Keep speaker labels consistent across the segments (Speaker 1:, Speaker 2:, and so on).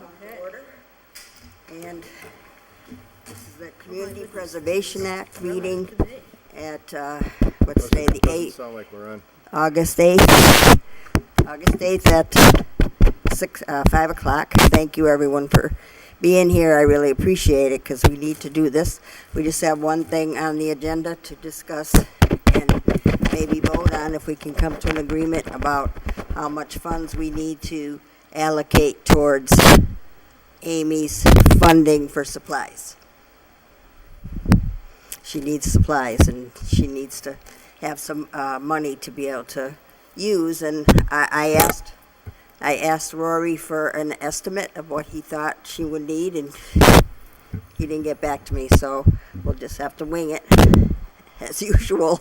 Speaker 1: come to order. And this is the Community Preservation Act meeting at, what's today, the 8th?
Speaker 2: Sound like we're on.
Speaker 1: August 8th. August 8th at 5 o'clock. Thank you, everyone, for being here. I really appreciate it because we need to do this. We just have one thing on the agenda to discuss and maybe vote on if we can come to an agreement about how much funds we need to allocate towards Amy's funding for supplies. She needs supplies and she needs to have some money to be able to use. And I asked Rory for an estimate of what he thought she would need, and he didn't get back to me, so we'll just have to wing it as usual.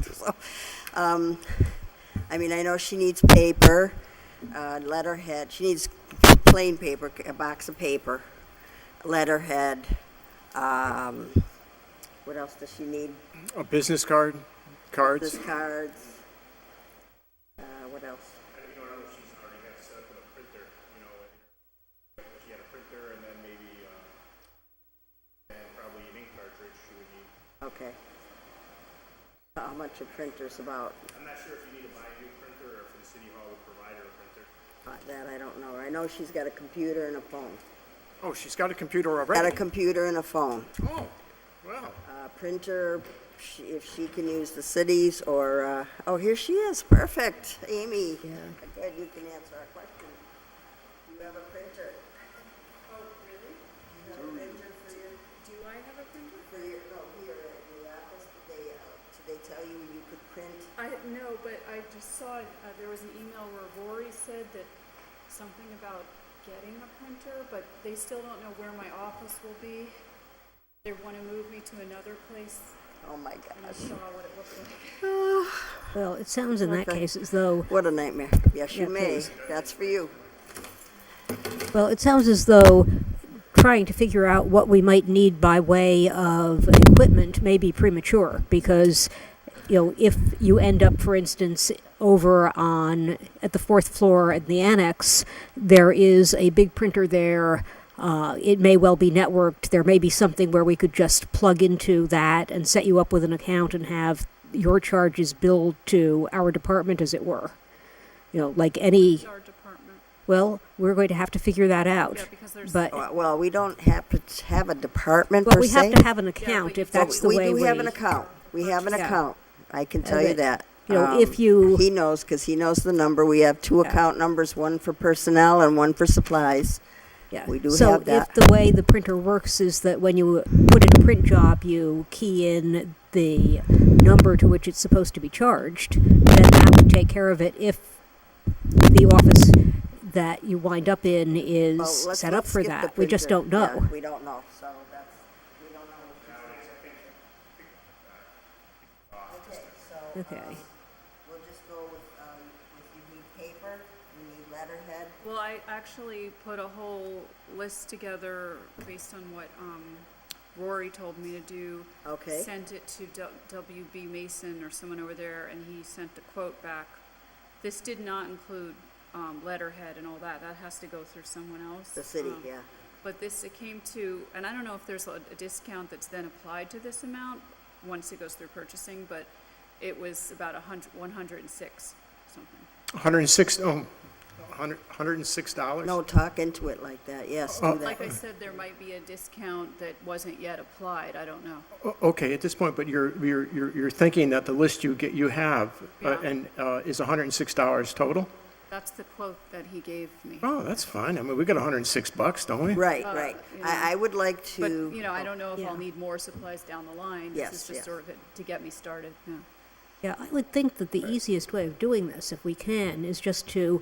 Speaker 1: So, I mean, I know she needs paper, letterhead. She needs plain paper, a box of paper, letterhead. What else does she need?
Speaker 2: A business card, cards.
Speaker 1: Business cards. What else?
Speaker 2: I don't know if she's already got set up with a printer, you know, she had a printer and then maybe, and probably an ink cartridge she would need.
Speaker 1: Okay. How much a printer's about?
Speaker 2: I'm not sure if you need to buy a new printer or if the city hall would provide her a printer.
Speaker 1: That I don't know. I know she's got a computer and a phone.
Speaker 2: Oh, she's got a computer already?
Speaker 1: Got a computer and a phone.
Speaker 2: Oh, well.
Speaker 1: Printer, if she can use the cities or, oh, here she is. Perfect. Amy. Yeah. Good, you can answer our question. Do you have a printer?
Speaker 3: Oh, really?
Speaker 1: Do you have a printer for your,
Speaker 3: Do I have a printer?
Speaker 1: for your, no, here at the office? Did they tell you you could print?
Speaker 3: No, but I just saw, there was an email where Rory said that something about getting a printer, but they still don't know where my office will be. They want to move me to another place,
Speaker 1: Oh, my
Speaker 3: and I
Speaker 1: gosh.
Speaker 3: saw what it looked like.
Speaker 4: Well, it sounds in that case as though,
Speaker 1: What a nightmare. Yes, you
Speaker 4: Yeah,
Speaker 1: may.
Speaker 4: please.
Speaker 1: That's for you.
Speaker 4: trying to figure out what we might need by way of equipment may be premature because, if you end up, for instance, over at the fourth floor at the annex, there is a big printer there. It may well be networked. There may be something where we could just plug into that and set you up with an account and have your charges billed to our department, as it were. Like any.
Speaker 3: It's our department.
Speaker 4: Well, we're going to have to figure that out.
Speaker 3: Yeah, because there's.
Speaker 4: But
Speaker 1: Well, we don't have to have a department
Speaker 4: well,
Speaker 1: per
Speaker 4: we
Speaker 1: se.
Speaker 4: have to have an account
Speaker 3: but
Speaker 4: if that's the
Speaker 1: we
Speaker 4: way
Speaker 1: do have an account. We have an
Speaker 4: Yeah.
Speaker 1: account. I can tell you that.
Speaker 4: if you.
Speaker 1: He knows because he knows the number. We have two
Speaker 4: Yeah.
Speaker 1: account numbers, one for personnel and one for supplies.
Speaker 4: Yeah.
Speaker 1: We do
Speaker 4: so
Speaker 1: have that.
Speaker 4: if the way the printer works is that when you put in a print job, you key in the number to which it's supposed to be charged, then that would take care of it if the office that you wind up in is
Speaker 1: Well,
Speaker 4: set up
Speaker 1: let's
Speaker 4: for
Speaker 1: skip the
Speaker 4: that. We just
Speaker 1: printer.
Speaker 4: don't know.
Speaker 1: Yeah, we don't know. So that's we don't know. Okay, so
Speaker 4: Okay.
Speaker 1: we'll just go with if you need paper, you need letterhead.
Speaker 3: Well, I actually put a whole list together based on what Rory told me to do.
Speaker 1: Okay.
Speaker 3: Sent it to W.B. Mason or someone over there, and he sent the quote back. This did not include letterhead and all that. That has to go through someone else.
Speaker 1: The city, yeah.
Speaker 3: But it came to, and I don't know if there's a discount that's then applied to this amount once it goes through purchasing, but it was about 106 something.
Speaker 2: 106, $106?
Speaker 1: No, talk into it like that. Yes, do that.
Speaker 3: Like I said, there might be a discount that wasn't yet applied. I don't know.
Speaker 2: Okay, at this point, but you're thinking that the list you have
Speaker 3: Yeah.
Speaker 2: is $106 total?
Speaker 3: That's the quote that he gave me.
Speaker 2: Oh, that's fine. I mean, we got $106, don't we?
Speaker 1: Right, right.
Speaker 3: you know.
Speaker 1: I would like
Speaker 3: But,
Speaker 1: to.
Speaker 3: I don't know if
Speaker 4: Yeah.
Speaker 3: I'll need more supplies down the line.
Speaker 1: Yes,
Speaker 3: This is
Speaker 1: yes.
Speaker 3: just sort of to get me started. Yeah.
Speaker 4: Yeah, I would think that the easiest way of doing this, if we can, is just to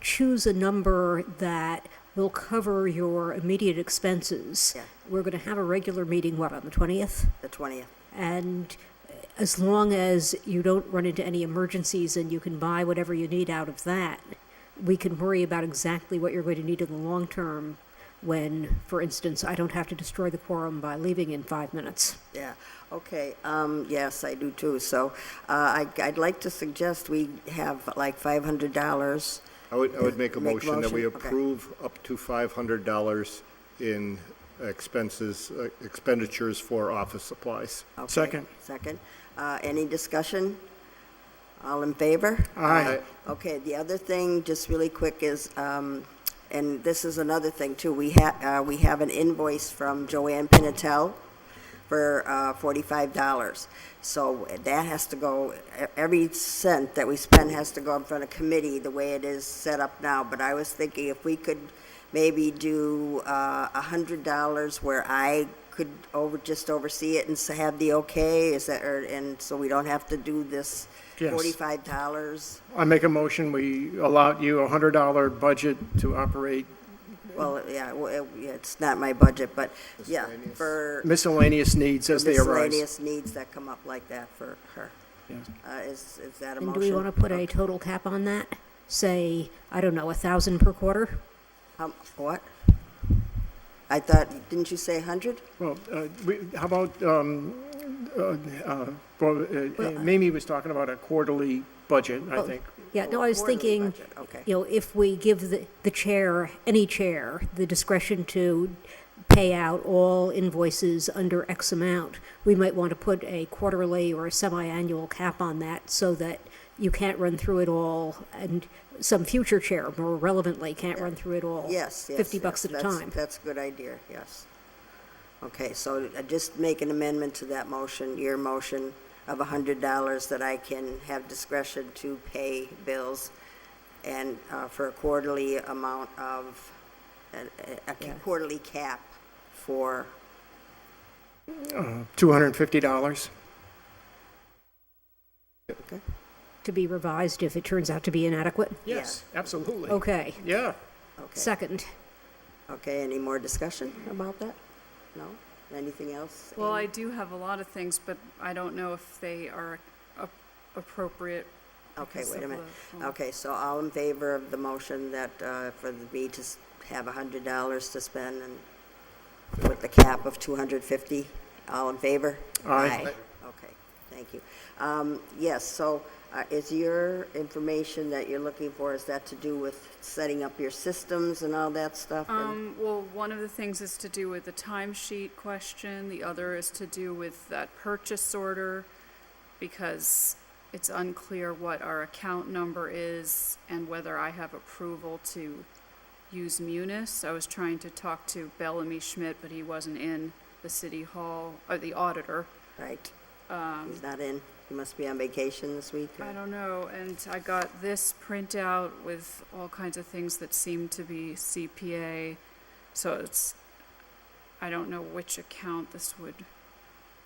Speaker 4: choose a number that will cover your immediate expenses.
Speaker 1: Yeah.
Speaker 4: We're going to have a regular meeting, on the 20th?
Speaker 1: The 20th.
Speaker 4: And as long as you don't run into any emergencies and you can buy whatever you need out of that, we can worry about exactly what you're going to need in the long term when, for instance, I don't have to destroy the quorum by leaving in 5 minutes.
Speaker 1: Yeah, okay, yes, I do too. So I'd like to suggest we have like $500
Speaker 2: I would make a
Speaker 1: Make a
Speaker 2: motion that we
Speaker 1: motion? Okay.
Speaker 2: approve up to $500 in expenditures for office supplies.
Speaker 1: Okay,
Speaker 5: Second.
Speaker 1: Second. Any discussion? All in favor?
Speaker 5: Aye.
Speaker 1: Okay, the other thing, just really quick, is, and this is another thing too, we have an invoice from Joanne Pinatel for $45. So that has to go, every cent that we spend has to go in front of committee the way it is set up now. But I was thinking if we could maybe do $100 where I could just oversee it and have the okay, is that, and so we don't have to do this
Speaker 5: Yes.
Speaker 1: $45.
Speaker 5: I make a motion, we allow you a $100 budget to operate
Speaker 1: Well, yeah, it's not my budget, but yeah,
Speaker 2: Miscellaneous.
Speaker 1: for
Speaker 5: miscellaneous needs as they arise.
Speaker 1: miscellaneous needs that come up like that for her.
Speaker 5: Yes.
Speaker 1: Is that a
Speaker 4: And
Speaker 1: motion?
Speaker 4: do we want to put a total cap on that? Say, I don't know, 1,000 per quarter?
Speaker 1: What? I thought, didn't you say 100?
Speaker 5: Well, how about, Mamie was talking about a quarterly budget, I
Speaker 4: Oh,
Speaker 5: think.
Speaker 4: Yeah, no, I was
Speaker 1: Quarterly
Speaker 4: thinking,
Speaker 1: budget, okay.
Speaker 4: you know, if we give the chair, any chair, the discretion to pay out all invoices under X amount, we might want to put a quarterly or a semi-annual cap on that so that you can't run through it all, and some future chair, more relevantly, can't run through it all.
Speaker 1: Yes, yes.
Speaker 4: $50
Speaker 1: yes,
Speaker 4: at a
Speaker 1: that's-
Speaker 4: time.
Speaker 1: That's a good idea, yes. Okay, so just make an amendment to that motion, your motion of $100 that I can have discretion to pay bills and for a quarterly amount of, a quarterly cap for,
Speaker 5: $250.
Speaker 1: okay?
Speaker 4: To be revised if it turns out to be inadequate?
Speaker 5: Yes, absolutely.
Speaker 4: Okay,
Speaker 5: Yeah.
Speaker 1: Okay.
Speaker 4: second.
Speaker 1: Okay, any more discussion about that? No? Anything else?
Speaker 3: Well, I
Speaker 1: Amy?
Speaker 3: do have a lot of things, but I don't know if they are appropriate.
Speaker 1: Okay,
Speaker 3: because
Speaker 1: wait a
Speaker 3: of
Speaker 1: minute.
Speaker 3: the-
Speaker 1: Okay, so all in favor of the motion that, for me to have $100 to spend and with the cap of 250? All in favor?
Speaker 5: Aye.
Speaker 1: Okay, thank you. Yes, so is your information that you're looking for, is that to do with setting up your systems and all that stuff?
Speaker 3: Well, one of the things is to do with the timesheet question, the other is to do with that purchase order, because it's unclear what our account number is and whether I have approval to use Munis. I was trying to talk to Bellamy Schmidt, but he wasn't in the city hall, or the auditor.
Speaker 1: Right. He's not in? He must be on vacation this week? or-
Speaker 3: I don't know, and I got this printout with all kinds of things that seem to be CPA, so it's, I don't know which account this would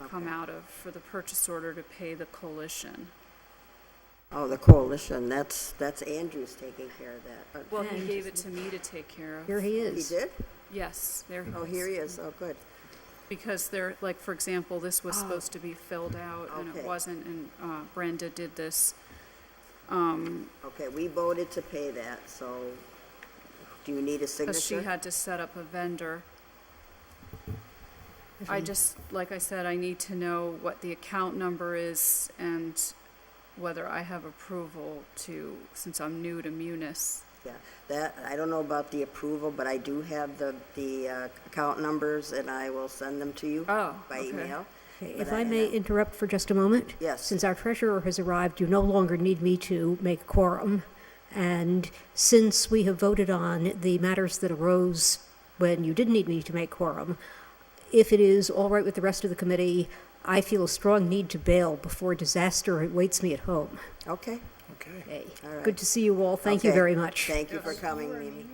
Speaker 3: come
Speaker 1: Okay.
Speaker 3: out of for the purchase order to pay the coalition.
Speaker 1: Oh, the coalition, that's Andrew's taking care of that.
Speaker 3: Well, he
Speaker 4: And-
Speaker 3: gave it to me to take care of.
Speaker 4: Here he
Speaker 1: He
Speaker 4: is.
Speaker 1: did?
Speaker 3: Yes, there he is.
Speaker 1: Oh, here he is, oh, good.
Speaker 3: Because they're, like, for example, this was supposed to be filled out, and
Speaker 1: Okay.
Speaker 3: it wasn't, and Brenda did this.
Speaker 1: Okay, we voted to pay that, so do you need a signature?
Speaker 3: Because she had to set up a vendor. I just, like I said, I need to know what the account number is and whether I have approval to, since I'm new to Munis.
Speaker 1: Yeah, that, I don't know about the approval, but I do have the account numbers, and I will send them to you
Speaker 3: Oh,
Speaker 1: by
Speaker 3: okay.
Speaker 1: email.
Speaker 4: Okay,
Speaker 1: But
Speaker 4: if I may interrupt for just a moment?
Speaker 1: Yes.
Speaker 4: Since our treasurer has arrived, you no longer need me to make a quorum. And since we have voted on the matters that arose when you didn't need me to make quorum, if it is all right with the rest of the committee, I feel a strong need to bail before disaster awaits me at home.
Speaker 1: Okay,
Speaker 5: Okay.
Speaker 4: Okay.
Speaker 1: all right.
Speaker 4: Good to see you all. Thank you
Speaker 1: Okay.
Speaker 4: very much.
Speaker 1: Thank you for coming, Mimi.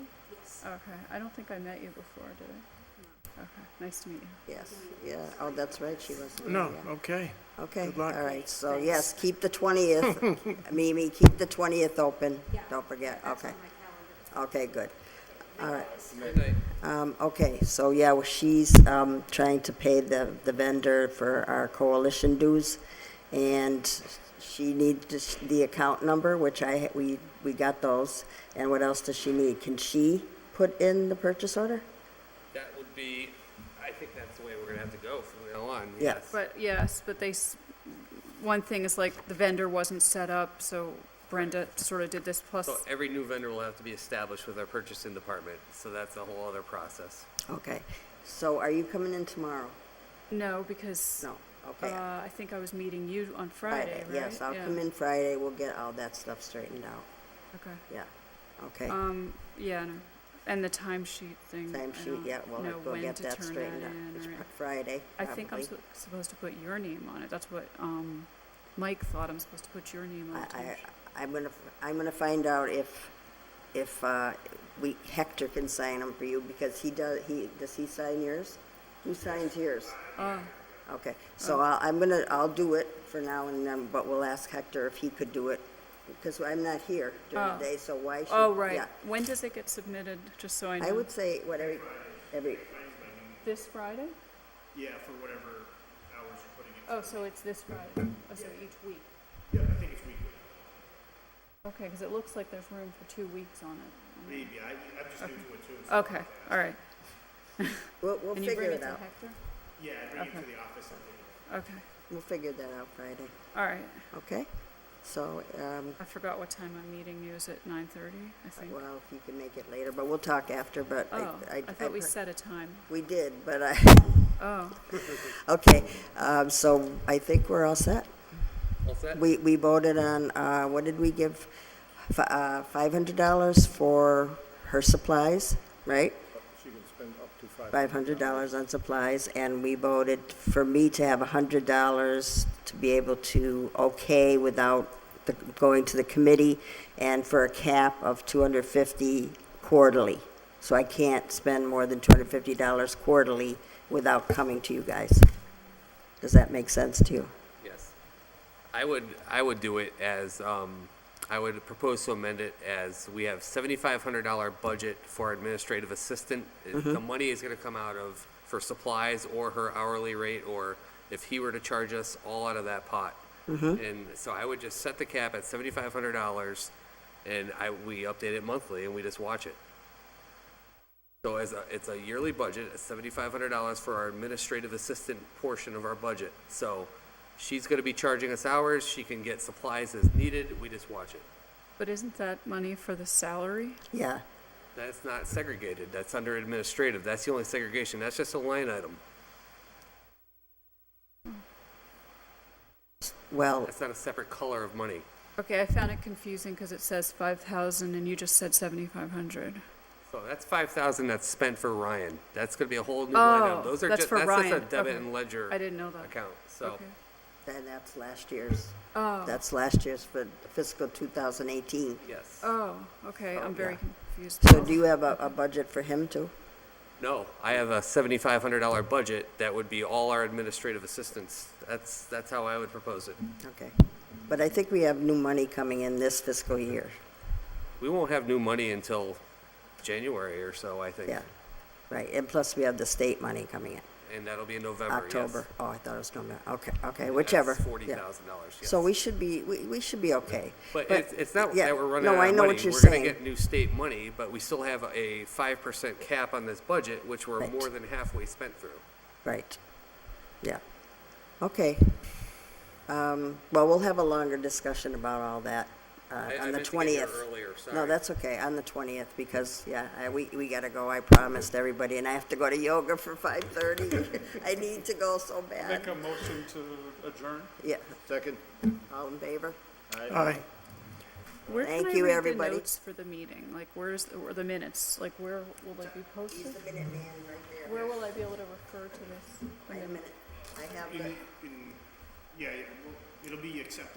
Speaker 3: Okay, I don't think I met you before, did I? Okay, nice to meet you.
Speaker 1: Yes, yeah, oh, that's right, she was.
Speaker 5: No,
Speaker 1: yeah.
Speaker 5: okay.
Speaker 1: Okay,
Speaker 5: Good luck.
Speaker 1: all right, so yes, keep the 20th, Mimi, keep the 20th open, don't forget, okay. Okay, good, all right. Okay, so yeah, well, she's trying to pay the vendor for our coalition dues, and she needs the account number, which we got those, and what else does she need? Can she put in the purchase order?
Speaker 6: That would be, I think that's the way we're gonna have to go from now on,
Speaker 1: Yeah.
Speaker 6: yes.
Speaker 3: But yes, but one thing is like the vendor wasn't set up, so Brenda sort of did this plus,
Speaker 6: So every new vendor will have to be established with our purchasing department, so that's a whole other process.
Speaker 1: Okay, so are you coming in tomorrow?
Speaker 3: no, because,
Speaker 1: No, okay.
Speaker 3: I think I was meeting you on Friday, right?
Speaker 1: Yes, I'll
Speaker 3: Yeah.
Speaker 1: come in Friday, we'll get all that stuff straightened out,
Speaker 3: Okay.
Speaker 1: yeah, okay.
Speaker 3: Yeah, no. And the timesheet thing. I
Speaker 1: Timesheet,
Speaker 3: don't
Speaker 1: yeah, we'll
Speaker 3: know
Speaker 1: go
Speaker 3: when
Speaker 1: get
Speaker 3: to
Speaker 1: that
Speaker 3: turn
Speaker 1: straightened
Speaker 3: that
Speaker 1: out.
Speaker 3: in,
Speaker 1: It's
Speaker 3: or-
Speaker 1: Friday,
Speaker 3: I think I'm
Speaker 1: probably.
Speaker 3: supposed to put your name on it. That's what, Mike thought I'm supposed to put your name on it.
Speaker 1: I'm gonna find out if Hector can sign them for you, because does he sign yours? Who signs yours?
Speaker 3: Oh,
Speaker 1: Okay, so I'll do it for now and then, but we'll ask Hector if he could do it, because I'm not here during the
Speaker 3: Oh.
Speaker 1: day, so why should?
Speaker 3: oh, right.
Speaker 1: Yeah.
Speaker 3: When does it get submitted, just so I know?
Speaker 1: I would say, every,
Speaker 3: This Friday?
Speaker 2: Yeah, for whatever hours you're putting in.
Speaker 3: Oh, so it's this Friday. Oh, so each week.
Speaker 2: Yeah, I think it's weekly.
Speaker 3: Okay, because it looks like there's room for 2 weeks on it.
Speaker 2: Maybe, I'm just new to it too. So
Speaker 3: Okay, all right.
Speaker 1: we'll
Speaker 3: And you
Speaker 1: figure
Speaker 3: bring
Speaker 1: it
Speaker 3: it to
Speaker 1: out.
Speaker 3: Hector?
Speaker 2: yeah, I bring it
Speaker 3: Okay.
Speaker 2: to the office and take it.
Speaker 3: Okay,
Speaker 1: We'll figure that out Friday,
Speaker 3: all right.
Speaker 1: okay? So,
Speaker 3: I forgot what time I'm meeting you. Is it 9:30, I think?
Speaker 1: well, if you can make it later, but we'll talk after, but
Speaker 3: Oh, I thought we set a time.
Speaker 1: We did, but
Speaker 3: Oh,
Speaker 1: okay, so I think we're all set.
Speaker 6: All set?
Speaker 1: We voted on, what did we give? $500 for her supplies, right?
Speaker 5: She can spend up to
Speaker 1: $500 on supplies, and we voted for me to have $100 to be able to okay without going to the committee, and for a cap of $250 quarterly. So I can't spend more than $250 quarterly without coming to you guys. Does that make sense to you?
Speaker 6: Yes. I would do it as, I would propose to amend it as, we have $7,500 budget for administrative assistant. The money is gonna come out of, for supplies or her hourly rate, or if he were to charge us, all out of that pot. And so I would just set the cap at $7,500, and we update it monthly, and we just watch it. So it's a yearly budget, it's $7,500 for our administrative assistant portion of our budget. So she's gonna be charging us hours, she can get supplies as needed, we just watch it.
Speaker 3: but isn't that money for the salary?
Speaker 1: Yeah,
Speaker 6: That's not segregated, that's under administrative, that's the only segregation, that's just a line item.
Speaker 1: well,
Speaker 6: That's not a separate color of money.
Speaker 3: Okay, I found it confusing because it says 5,000 and you just said 7,500.
Speaker 6: So that's 5,000 that's spent for Ryan. That's gonna be a whole new
Speaker 3: Oh,
Speaker 6: line item. Those are
Speaker 3: that's
Speaker 6: just,
Speaker 3: for
Speaker 6: that's just a
Speaker 3: Ryan.
Speaker 6: debit
Speaker 3: Okay.
Speaker 6: and ledger
Speaker 3: I didn't know that.
Speaker 6: account, so.
Speaker 3: Okay.
Speaker 1: then that's last year's,
Speaker 3: Oh,
Speaker 1: that's last year's for fiscal 2018.
Speaker 6: Yes.
Speaker 3: oh, okay,
Speaker 6: So,
Speaker 3: I'm very
Speaker 1: yeah.
Speaker 3: confused.
Speaker 1: So do you have a budget for him too?
Speaker 6: No, I have a $7,500 budget that would be all our administrative assistants. That's how I would propose it.
Speaker 1: Okay. But I think we have new money coming in this fiscal year.
Speaker 6: We won't have new money until January or so, I think.
Speaker 1: Yeah, right. And plus we have the state money coming in,
Speaker 6: And that'll be in November, yes.
Speaker 1: October. Oh, I thought it was November. Okay, whichever.
Speaker 6: That's
Speaker 1: Yeah.
Speaker 6: $40,000, yes.
Speaker 1: So we should be okay.
Speaker 6: But it's not
Speaker 1: yeah,
Speaker 6: that we're running
Speaker 1: no,
Speaker 6: out
Speaker 1: I
Speaker 6: of
Speaker 1: know
Speaker 6: money.
Speaker 1: what you're
Speaker 6: We're gonna
Speaker 1: saying.
Speaker 6: get new state money, but we still have a 5% cap on this budget, which we're
Speaker 1: Right.
Speaker 6: more than halfway spent through.
Speaker 1: Right. Yeah. Okay. Well, we'll have a longer discussion about all that
Speaker 6: I
Speaker 1: on the
Speaker 6: meant to get
Speaker 1: 20th.
Speaker 6: here earlier, sorry.
Speaker 1: No, that's okay, on the 20th, because, yeah, we gotta go, I promised everybody, and I have to go to yoga for 5:30. I need to go so bad.
Speaker 2: Make a motion to adjourn?
Speaker 1: Yeah,
Speaker 5: Second.
Speaker 1: all in favor?
Speaker 5: Aye.
Speaker 3: Where can
Speaker 1: Thank
Speaker 3: I
Speaker 1: you,
Speaker 3: read
Speaker 1: everybody.
Speaker 3: the notes for the meeting? Like, or the minutes? Like, where will they be posted?
Speaker 1: He's the minute man right there.
Speaker 3: Where will I be able to refer to this?
Speaker 1: Wait a minute, I have the.
Speaker 2: Yeah, well, it'll be accepted